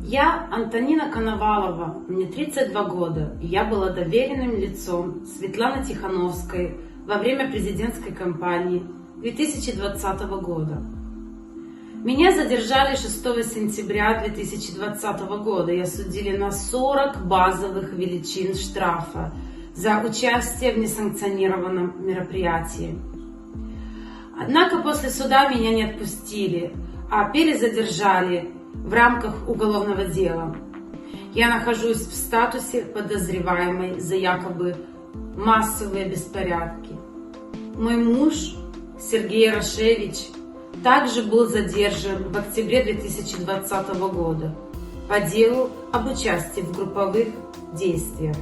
Я Антонина Коновалова, мне 32 года, и я была доверенным лицом Светланы Тихановской во время президентской кампании 2020 года. Меня задержали 6 сентября 2020 года и осудили на 40 базовых величин штрафа за участие в несанкционированном мероприятии. Однако после суда меня не отпустили, а перезадержали в рамках уголовного дела. Я нахожусь в статусе подозреваемой за якобы массовые беспорядки. Мой муж Сергей Рашевич также был задержан в октябре 2020 года по делу об участии в групповых действиях.